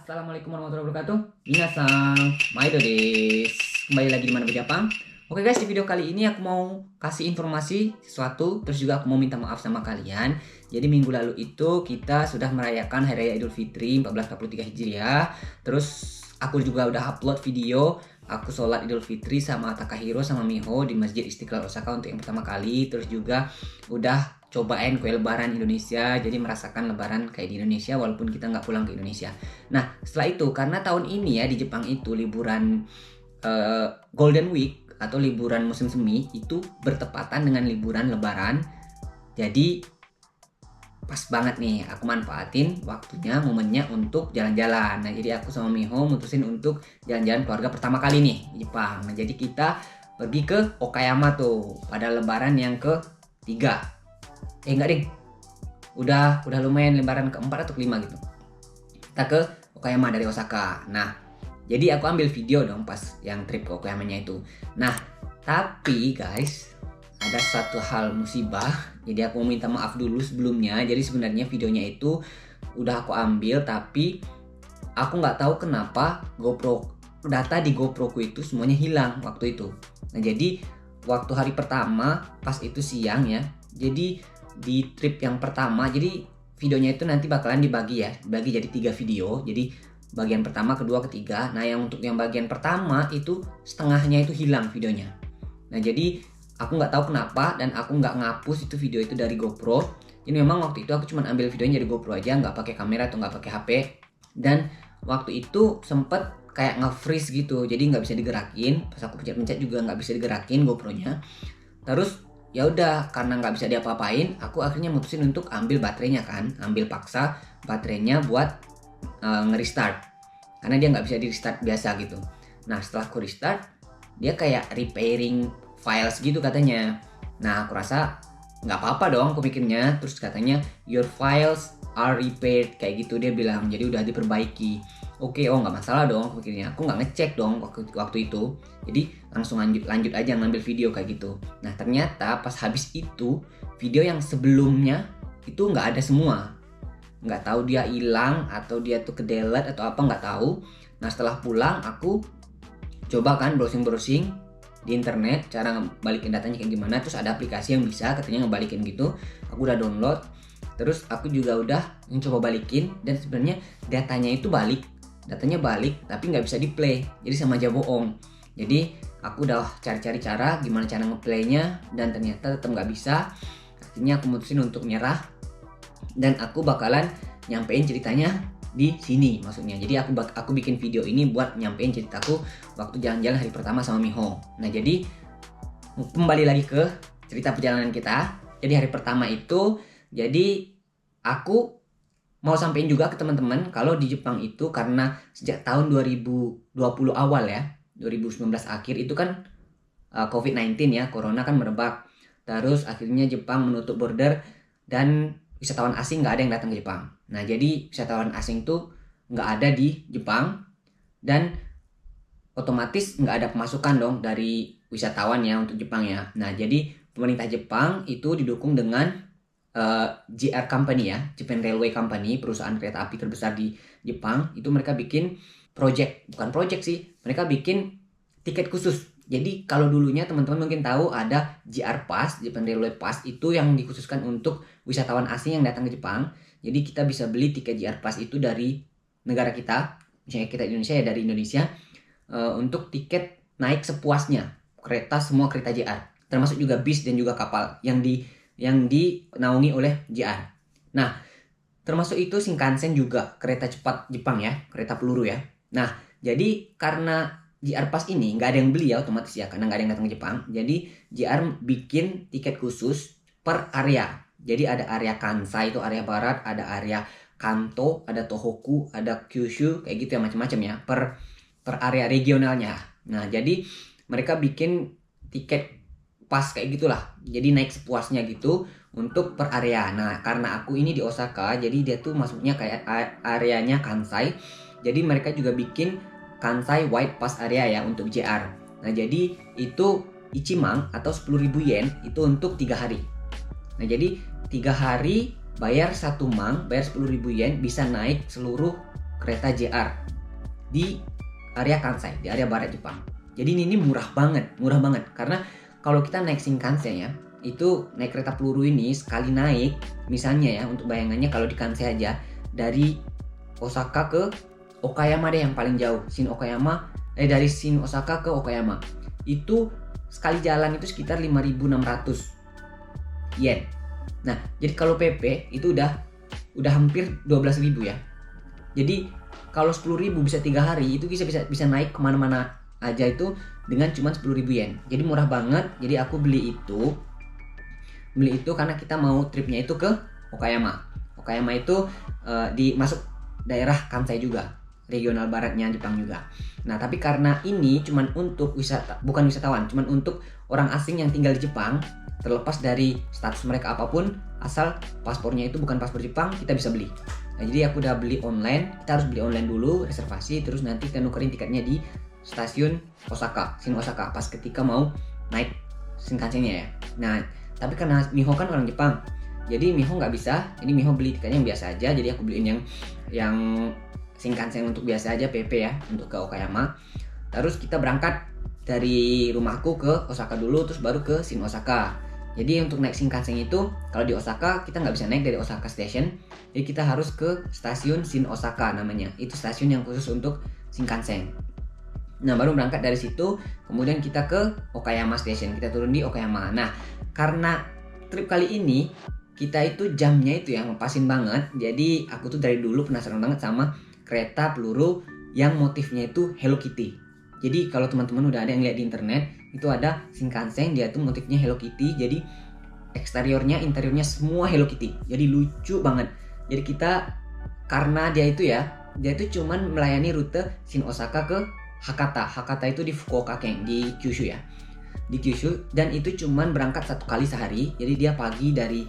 Assalamualaikum warahmatullahi wabarakatuh. Minasan, Maido desu. Kembali lagi di Mana Berjapang. Oke guys, di video kali ini aku mau kasih informasi sesuatu, terus juga aku mau minta maaf sama kalian. Jadi minggu lalu itu kita sudah merayakan Hari Raya Idul Fitri 1443 Hijriah. Terus aku juga udah upload video aku sholat Idul Fitri sama Takahiro sama Miho di Masjid Istiqlal Osaka untuk yang pertama kali. Terus juga udah cobain kue lebaran Indonesia, jadi merasakan lebaran kayak di Indonesia walaupun kita nggak pulang ke Indonesia. Nah setelah itu, karena tahun ini ya di Jepang itu liburan Golden Week atau liburan musim semi itu bertepatan dengan liburan lebaran. Jadi pas banget nih aku manfaatin waktunya, momennya untuk jalan-jalan. Nah jadi aku sama Miho mutusin untuk jalan-jalan keluarga pertama kali nih di Jepang. Nah jadi kita pergi ke Okayama tuh pada lebaran yang ketiga. Enggak ding, udah lumayan lebaran keempat atau kelima gitu. Kita ke Okayama dari Osaka. Nah jadi aku ambil video dong pas yang trip ke Okayamanya itu. Nah tapi guys, ada satu hal musibah. Jadi aku mau minta maaf dulu sebelumnya. Jadi sebenarnya videonya itu udah aku ambil, tapi aku nggak tahu kenapa data di GoPro ku itu semuanya hilang waktu itu. Nah jadi waktu hari pertama pas itu siang ya, jadi di trip yang pertama, jadi videonya itu nanti bakalan dibagi jadi 3 video. Jadi bagian pertama, kedua, ketiga. Nah yang untuk yang bagian pertama itu setengahnya itu hilang videonya. Nah jadi aku nggak tahu kenapa dan aku nggak ngapus itu video itu dari GoPro. Jadi memang waktu itu aku cuma ambil videonya dari GoPro aja, nggak pakai kamera atau nggak pakai HP. Dan waktu itu sempet kayak nge-freeze gitu, jadi nggak bisa digerakin. Pas aku pencet-pencet juga nggak bisa digerakin GoPro-nya. Terus ya udah, karena nggak bisa diapa-apain, aku akhirnya mutusin untuk ambil baterainya kan, ambil paksa baterainya buat nge-restart, karena dia nggak bisa di-restart biasa gitu. Nah setelah aku restart, dia kayak repairing files gitu katanya. Nah aku rasa nggak apa-apa dong, aku pikirnya. Terus katanya your files are repaired kayak gitu dia bilang, jadi udah diperbaiki. Oke, oh nggak masalah dong, aku pikirnya. Aku nggak ngecek dong waktu itu. Jadi langsung lanjut aja ngambil video kayak gitu. Nah ternyata pas habis itu, video yang sebelumnya itu nggak ada semua. Nggak tahu dia hilang atau dia tuh ke-delete atau apa, nggak tahu. Nah setelah pulang aku coba kan browsing di internet cara ngebalikin datanya kayak gimana. Terus ada aplikasi yang bisa katanya ngebalikin gitu. Aku udah download. Terus aku juga udah mencoba balikin, dan sebenarnya datanya balik tapi nggak bisa di play, jadi sama aja bohong. Jadi aku udah cari-cari cara gimana cara ngeplaynya, dan ternyata tetap nggak bisa. Akhirnya aku mutusin untuk nyerah, dan aku bakalan nyampein ceritanya di sini maksudnya. Jadi aku bikin video ini buat nyampein ceritaku waktu jalan-jalan hari pertama sama Miho. Nah jadi kembali lagi ke cerita perjalanan kita. Jadi hari pertama itu, jadi aku mau sampein juga ke teman-teman kalau di Jepang itu, karena sejak tahun 2020 awal ya, 2019 akhir itu kan COVID-19 ya, corona kan merebak. Terus akhirnya Jepang menutup border dan wisatawan asing nggak ada yang datang ke Jepang. Nah jadi wisatawan asing tuh nggak ada di Jepang, dan otomatis nggak ada pemasukan dong dari wisatawan ya untuk Jepang ya. Nah jadi pemerintah Jepang itu didukung dengan JR Company ya, Japan Railway Company, perusahaan kereta api terbesar di Jepang. Itu mereka bikin bukan project sih, mereka bikin tiket khusus. Jadi kalau dulunya teman-teman mungkin tahu ada JR Pass, Japan Railway Pass, itu yang dikhususkan untuk wisatawan asing yang datang ke Jepang. Jadi kita bisa beli tiket JR Pass itu dari negara kita, misalnya kita di Indonesia ya, dari Indonesia, untuk tiket naik sepuasnya semua kereta JR, termasuk juga bis dan juga kapal yang dinaungi oleh JR. Nah, termasuk itu Shinkansen juga, kereta cepat Jepang ya, kereta peluru ya. Nah, jadi karena JR Pass ini nggak ada yang beli ya otomatis ya, karena nggak ada yang datang ke Jepang. Jadi JR bikin tiket khusus per area. Jadi ada area Kansai itu area barat, ada area Kanto, ada Tohoku, ada Kyushu, kayak gitu ya, macam-macam ya, per area regionalnya. Nah, jadi mereka bikin tiket pas kayak gitulah, jadi naik sepuasnya gitu untuk per area. Nah karena aku ini di Osaka, jadi dia tuh masuknya kayak areanya Kansai. Jadi mereka juga bikin Kansai White Pass area ya untuk JR. Nah jadi itu Ichimang atau 10.000 yen itu untuk 3 hari. Nah jadi 3 hari bayar 1 mang, bayar 10.000 yen, bisa naik seluruh kereta JR di area Kansai, di area barat Jepang. Jadi ini murah banget karena kalau kita naik Shinkansen ya, itu naik kereta peluru ini sekali naik, misalnya ya untuk bayangannya kalau di Kansai aja dari Osaka ke Okayama deh yang paling jauh, dari Shin Osaka ke Okayama. Itu sekali jalan itu sekitar 5.600 yen. Nah, jadi kalau PP itu udah hampir 12.000 ya. Jadi kalau 10.000 bisa 3 hari itu bisa naik kemana-mana aja itu dengan cuma 10.000 yen. Jadi murah banget. Jadi aku beli itu karena kita mau tripnya itu ke Okayama. Okayama itu masuk daerah Kansai juga, regional baratnya Jepang juga. Nah, tapi karena ini cuman untuk bukan wisatawan, cuman untuk orang asing yang tinggal di Jepang, terlepas dari status mereka apapun, asal paspornya itu bukan paspor Jepang, kita bisa beli. Nah, jadi aku udah beli online. Kita harus beli online dulu, reservasi, terus nanti kita nukerin tiketnya di stasiun Shin Osaka pas ketika mau naik Shinkansen-nya ya. Nah, tapi karena Miho kan orang Jepang, jadi Miho nggak bisa. Ini Miho beli tiketnya yang biasa aja. Jadi aku beliin yang Shinkansen untuk biasa aja, PP ya, untuk ke Okayama. Terus kita berangkat dari rumahku ke Osaka dulu, terus baru ke Shin Osaka. Jadi untuk naik Shinkansen itu, kalau di Osaka kita nggak bisa naik dari Osaka Station. Jadi kita harus ke stasiun Shin Osaka namanya. Itu stasiun yang khusus untuk Shinkansen. Nah, baru berangkat dari situ, kemudian kita ke Okayama Station. Kita turun di Okayama. Nah, karena trip kali ini kita itu jamnya itu yang ngepasin banget. Jadi aku tuh dari dulu penasaran banget sama kereta peluru yang motifnya itu Hello Kitty. Jadi kalau teman-teman udah ada yang lihat di internet, itu ada Shinkansen, dia tuh motifnya Hello Kitty. Jadi eksteriornya, interiornya semua Hello Kitty. Jadi lucu banget. Jadi kita, karena dia itu cuman melayani rute Shin Osaka ke Hakata. Hakata itu di Fukuoka Ken, di Kyushu ya. Di Kyushu, dan itu cuman berangkat 1 kali sehari. Jadi dia pagi dari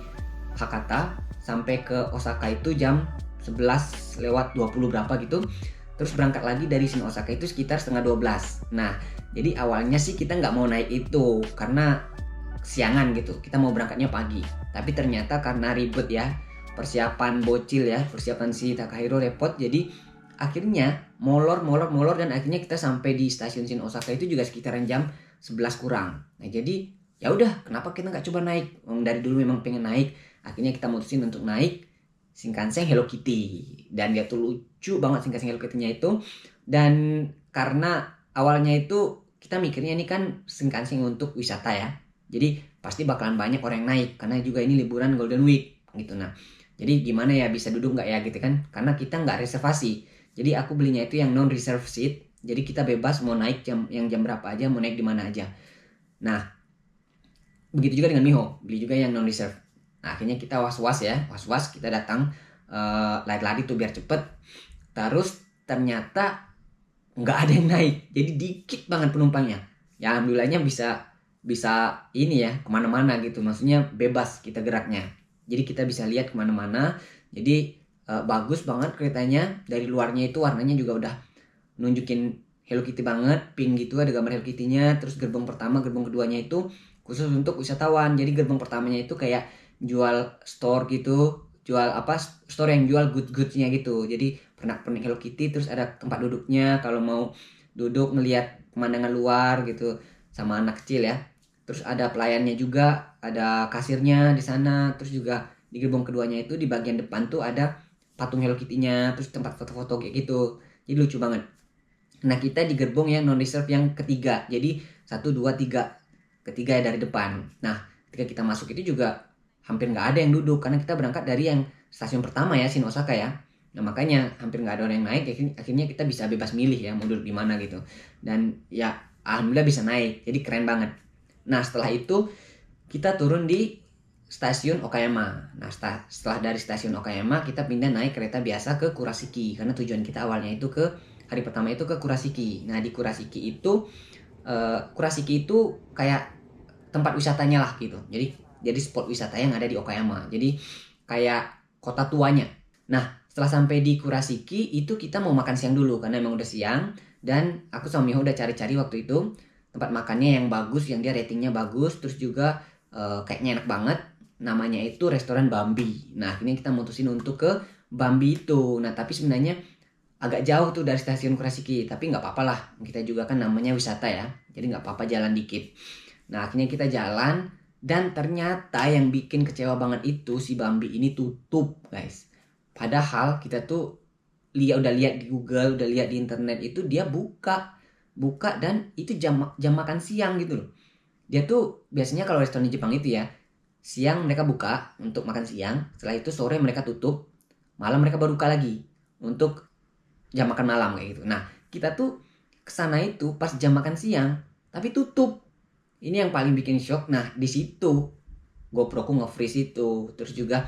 Hakata sampai ke Osaka itu jam 11:20 berapa gitu. Terus berangkat lagi dari Shin Osaka itu sekitar setengah 12. Nah, jadi awalnya sih kita nggak mau naik itu karena siangan gitu. Kita mau berangkatnya pagi. Tapi ternyata karena ribet ya, persiapan bocil ya, persiapan si Takahiro repot. Jadi akhirnya molor dan akhirnya kita sampai di stasiun Shin Osaka itu juga sekitaran jam 11 kurang. Nah, jadi ya udah, kenapa kita nggak coba naik? Dari dulu memang pengen naik. Akhirnya kita mutusin untuk naik Shinkansen Hello Kitty, dan dia tuh lucu banget Shinkansen Hello Kitty-nya itu. Dan karena awalnya itu kita mikirnya ini kan Shinkansen untuk wisata ya, jadi pasti bakalan banyak orang yang naik karena juga ini liburan Golden Week gitu. Nah, jadi gimana ya, bisa duduk nggak ya gitu kan, karena kita nggak reservasi. Jadi aku belinya itu yang non reserve seat, jadi kita bebas mau naik jam berapa aja, mau naik di mana aja. Nah, begitu juga dengan Miho, beli juga yang non reserve. Nah, akhirnya kita was-was kita datang lari-lari tuh biar cepet. Terus ternyata nggak ada yang naik, jadi dikit banget penumpangnya. Ya alhamdulillahnya bisa ini ya, kemana-mana gitu, maksudnya bebas kita geraknya. Jadi kita bisa lihat kemana-mana. Jadi bagus banget keretanya. Dari luarnya itu warnanya juga udah nunjukin Hello Kitty banget, pink gitu, ada gambar Hello Kitty-nya. Terus gerbong pertama, gerbong keduanya itu khusus untuk wisatawan. Jadi gerbong pertamanya itu kayak jual store gitu, store yang jual goods-goodsnya gitu. Jadi pernak-pernik Hello Kitty, terus ada tempat duduknya kalau mau duduk ngelihat pemandangan luar gitu sama anak kecil ya. Terus ada pelayannya juga, ada kasirnya di sana. Terus juga di gerbong keduanya itu di bagian depan tuh ada patung Hello Kitty-nya, terus tempat foto-foto kayak gitu. Jadi lucu banget. Nah, kita di gerbong yang non reserve yang ketiga. Jadi 1, 2, 3. Ketiga ya dari depan. Nah, ketika kita masuk itu juga hampir nggak ada yang duduk karena kita berangkat dari yang stasiun pertama ya, Shin Osaka ya. Nah, makanya hampir nggak ada orang yang naik. Akhirnya kita bisa bebas milih ya mau duduk di mana gitu. Dan ya alhamdulillah bisa naik. Jadi keren banget. Nah, setelah itu kita turun di stasiun Okayama. Nah, setelah dari stasiun Okayama kita pindah naik kereta biasa ke Kurashiki karena tujuan kita awalnya itu hari pertama itu ke Kurashiki. Nah, di Kurashiki itu kayak tempat wisatanya lah gitu. Jadi spot wisata yang ada di Okayama. Jadi kayak kota tuanya. Nah, setelah sampai di Kurashiki itu kita mau makan siang dulu karena emang udah siang. Dan aku sama Miho udah cari-cari waktu itu tempat makannya yang bagus, yang dia ratingnya bagus, terus juga kayaknya enak banget. Namanya itu restoran Bambi. Nah, akhirnya kita mutusin untuk ke Bambi itu. Nah, tapi sebenarnya agak jauh tuh dari stasiun Kurashiki, tapi nggak apa-apa lah, kita juga kan namanya wisata ya, jadi nggak apa-apa jalan dikit. Nah akhirnya kita jalan, dan ternyata yang bikin kecewa banget itu si Bambi ini tutup guys. Padahal kita tuh udah lihat di Google, udah lihat di internet itu dia buka dan itu jam makan siang gitu loh. Dia tuh biasanya kalau restoran di Jepang itu ya, siang mereka buka untuk makan siang, setelah itu sore mereka tutup, malam mereka baru buka lagi untuk jam makan malam kayak gitu. Nah kita tuh kesana itu pas jam makan siang tapi tutup. Ini yang paling bikin shock. Nah di situ GoProku nge-freeze itu, terus juga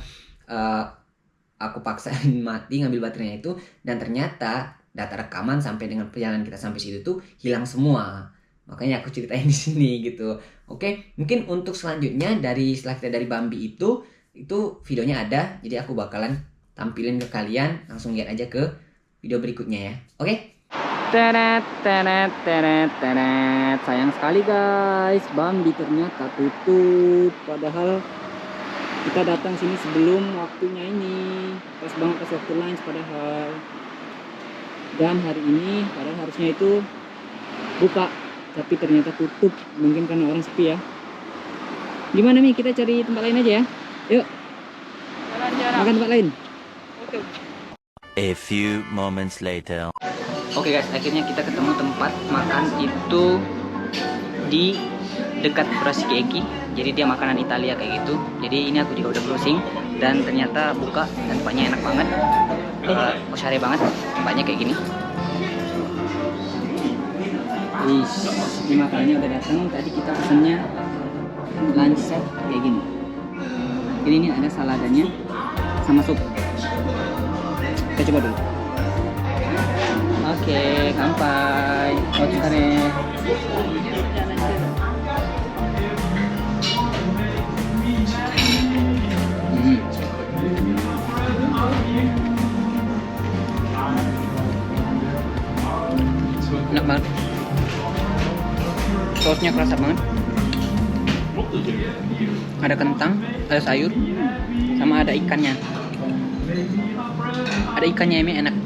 aku paksain mati ngambil baterainya itu, dan ternyata data rekaman sampai dengan perjalanan kita sampai situ tuh hilang semua. Makanya aku ceritain di sini gitu. Oke, mungkin untuk selanjutnya setelah kita dari Bambi itu videonya ada, jadi aku bakalan tampilin ke kalian, langsung lihat aja ke video berikutnya ya. Oke? Tenet. Sayang sekali guys, Bambi ternyata tutup. Padahal kita datang sini sebelum waktunya ini. Pas banget pas waktu lunch padahal. Dan hari ini padahal harusnya itu buka, tapi ternyata tutup. Mungkin karena orang sepi ya. Gimana nih, kita cari tempat lain aja ya? Yuk. Makan tempat lain. Oke. A few moments later. Oke guys, akhirnya kita ketemu tempat makan itu di dekat Kurashiki Eki. Jadi dia makanan Italia kayak gitu. Jadi ini aku juga udah browsing dan ternyata buka dan tempatnya enak banget. Oshare banget, tempatnya kayak gini. Ini makanannya udah datang. Tadi kita pesannya lunch set kayak gini. Jadi ini ada saladanya sama sup. Kita coba dulu. Oke, kanpai. Otsukare. Enak banget. Sausnya kerasa banget. Ada kentang, ada sayur, sama ada ikannya. Ada ikannya, ini enak.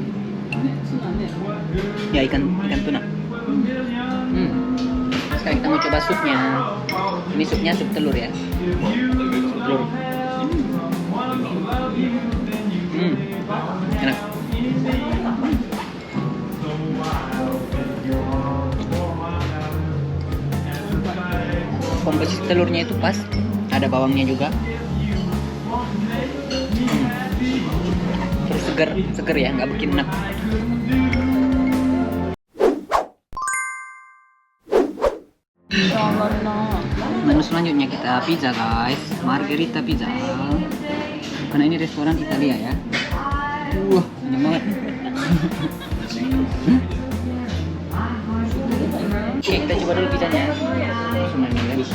Ya, ikan tuna. Sekarang kita mau coba supnya. Ini supnya sup telur ya. Sup telur. Enak. Komposisi telurnya itu pas, ada bawangnya juga. Terus seger ya, nggak bikin enak. Menu selanjutnya kita pizza guys, margherita pizza. Karena ini restoran Italia ya. Banyak banget. Oke, kita coba dulu pizzanya. Cuma ini lagi.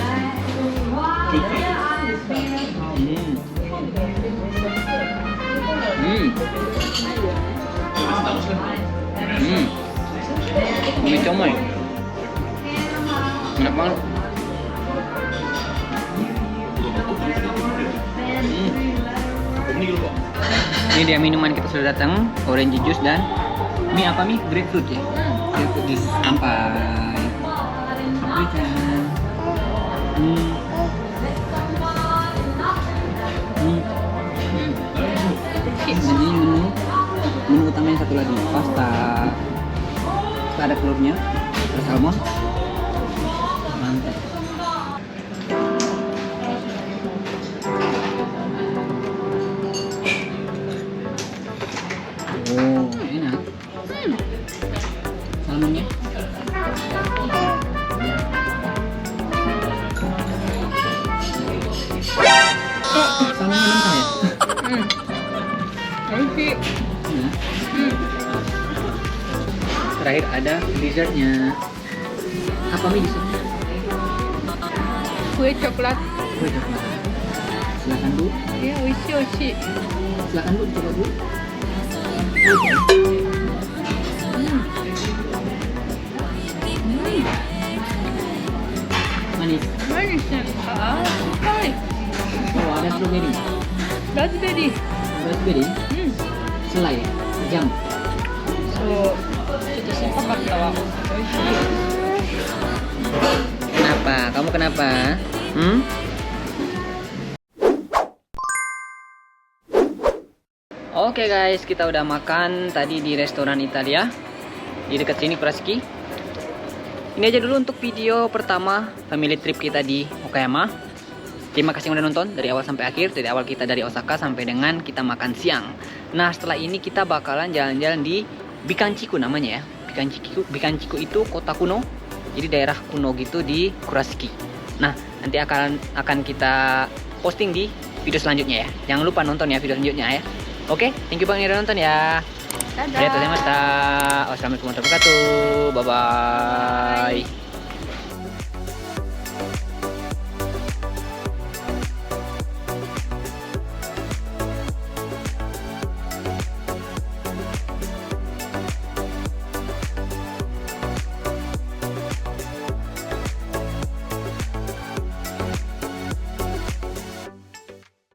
Ini comel. Enak banget. Ini dia minuman kita sudah datang, orange juice dan mie apa mie? Grapefruit ya? Grapefruit juice. Sampai. Dan ini menu utama yang satu lagi, pasta. Kita ada telurnya, ada salmon. Mantap. Enak. Salmonnya. Salmonnya mentah ya? Terakhir ada dessertnya. Apa nih dessertnya? Kue coklat. Kue coklat. Silakan Bu. Ya, oishi. Silakan Bu, coba Bu. Manis. Manis ya? Sukai. Oh, ada strawberry. Raspberry. Raspberry. Selai. Jam. そうちょっと酸っぱかったわ。美味しい。 Kenapa? Kamu kenapa? Oke guys, kita udah makan tadi di restoran Italia di dekat sini, Kurashiki. Ini aja dulu untuk video pertama family trip kita di Okayama. Terima kasih yang udah nonton dari awal sampai akhir, dari awal kita dari Osaka sampai dengan kita makan siang. Nah, setelah ini kita bakalan jalan-jalan di Bikanchiku namanya ya. Bikanchiku itu kota kuno, jadi daerah kuno gitu di Kurashiki. Nah, nanti akan kita posting di video selanjutnya ya. Jangan lupa nonton ya video selanjutnya ya. Oke, thank you banget yang udah nonton ya. Dadah. Arigatou gozaimashita. Wassalamualaikum warahmatullahi wabarakatuh. Bye bye.